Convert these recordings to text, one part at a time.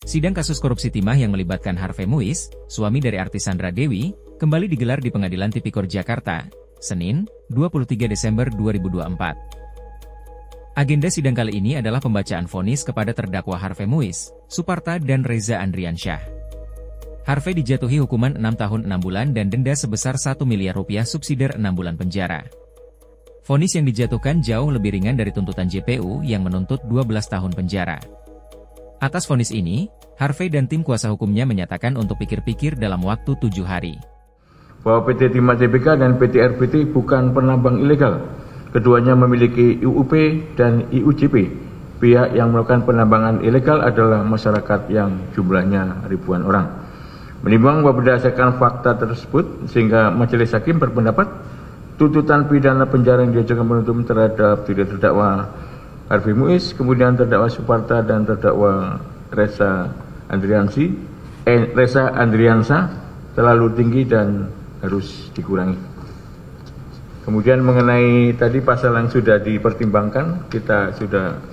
Sidang kasus korupsi timah yang melibatkan Harvey Muiz, suami dari artis Sandra Dewi, kembali digelar di Pengadilan Tipikor Jakarta, Senin, 23 Desember 2024. Agenda sidang kali ini adalah pembacaan vonis kepada terdakwa Harvey Muiz, Suparta dan Reza Andriansyah. Harvey dijatuhi hukuman 6 tahun 6 bulan dan denda sebesar 1 miliar rupiah subsidiar 6 bulan penjara. Vonis yang dijatuhkan jauh lebih ringan dari tuntutan JPU yang menuntut 12 tahun penjara. Atas vonis ini, Harvey dan tim kuasa hukumnya menyatakan untuk pikir-pikir dalam waktu 7 hari. Bahwa PT Timah Tbk dan PT RBT bukan penambang ilegal. Keduanya memiliki IUP dan IUJP. Pihak yang melakukan penambangan ilegal adalah masyarakat yang jumlahnya ribuan orang. Menimbang bahwa berdasarkan fakta tersebut, sehingga Majelis Hakim berpendapat tuntutan pidana penjara yang diajukan penuntut terhadap terdakwa Harvey Muiz, kemudian terdakwa Suparta dan terdakwa Reza Andriansyah terlalu tinggi dan harus dikurangi. Kemudian mengenai tadi pasal yang sudah dipertimbangkan, kita sudah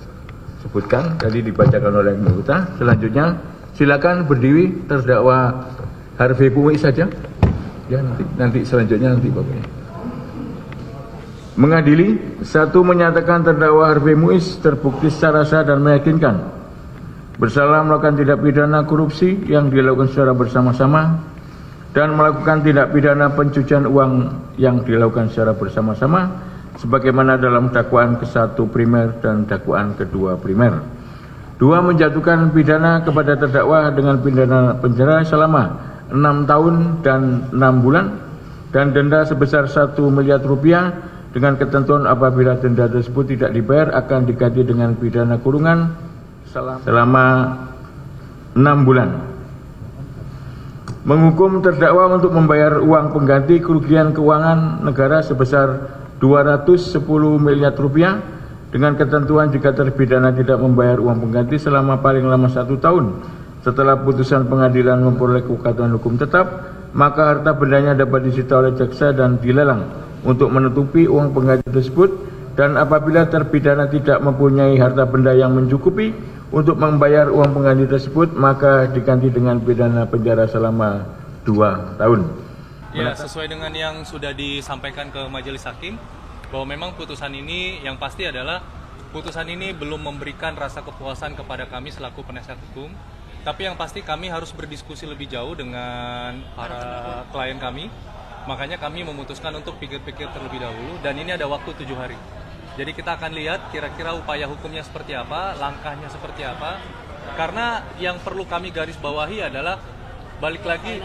sebutkan, tadi dibacakan oleh anggota. Selanjutnya, silakan berdiri terdakwa Harvey Muiz saja. Ya, nanti selanjutnya nanti Bapak. Mengadili, 1. Menyatakan terdakwa Harvey Muiz terbukti secara sah dan meyakinkan bersalah melakukan tindak pidana korupsi yang dilakukan secara bersama-sama dan melakukan tindak pidana pencucian uang yang dilakukan secara bersama-sama sebagaimana dalam dakwaan ke-1 primer dan dakwaan ke-2 primer. 2. Menjatuhkan pidana kepada terdakwa dengan pidana penjara selama 6 tahun dan 6 bulan dan denda sebesar 1 miliar rupiah dengan ketentuan apabila denda tersebut tidak dibayar akan diganti dengan pidana kurungan selama 6 bulan. Menghukum terdakwa untuk membayar uang pengganti kerugian keuangan negara sebesar 210 miliar rupiah dengan ketentuan jika terpidana tidak membayar uang pengganti selama paling lama 1 tahun setelah putusan pengadilan memperoleh kekuatan hukum tetap, maka harta bendanya dapat disita oleh jaksa dan dilelang untuk menutupi uang pengganti tersebut, dan apabila terpidana tidak mempunyai harta benda yang mencukupi untuk membayar uang pengganti tersebut, maka diganti dengan pidana penjara selama 2 tahun. Ya, sesuai dengan yang sudah disampaikan ke Majelis Hakim, bahwa memang putusan ini yang pasti adalah putusan ini belum memberikan rasa kepuasan kepada kami selaku penasihat hukum, tapi yang pasti kami harus berdiskusi lebih jauh dengan para klien kami. Makanya kami memutuskan untuk pikir-pikir terlebih dahulu, dan ini ada waktu 7 hari. Jadi kita akan lihat kira-kira upaya hukumnya seperti apa, langkahnya seperti apa. Karena yang perlu kami garis bawahi adalah, balik lagi,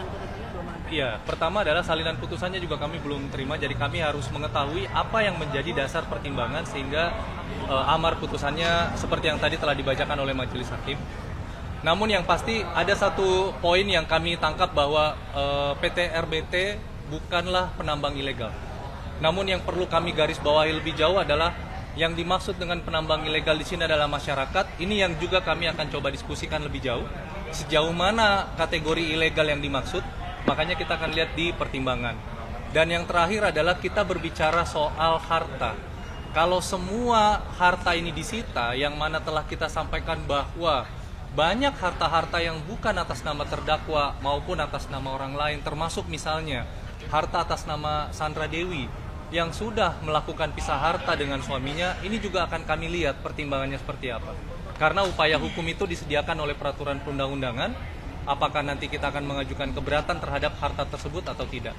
ya, pertama adalah salinan putusannya juga kami belum terima, jadi kami harus mengetahui apa yang menjadi dasar pertimbangan sehingga amar putusannya seperti yang tadi telah dibacakan oleh Majelis Hakim. Namun yang pasti ada satu poin yang kami tangkap bahwa PT RBT bukanlah penambang ilegal. Namun yang perlu kami garis bawahi lebih jauh adalah yang dimaksud dengan penambang ilegal di sini adalah masyarakat. Ini yang juga kami akan coba diskusikan lebih jauh. Sejauh mana kategori ilegal yang dimaksud, makanya kita akan lihat di pertimbangan. Dan yang terakhir adalah kita berbicara soal harta. Kalau semua harta ini disita, yang mana telah kita sampaikan bahwa banyak harta-harta yang bukan atas nama terdakwa maupun atas nama orang lain, termasuk misalnya harta atas nama Sandra Dewi yang sudah melakukan pisah harta dengan suaminya, ini juga akan kami lihat pertimbangannya seperti apa. Karena upaya hukum itu disediakan oleh peraturan perundang-undangan, apakah nanti kita akan mengajukan keberatan terhadap harta tersebut atau tidak.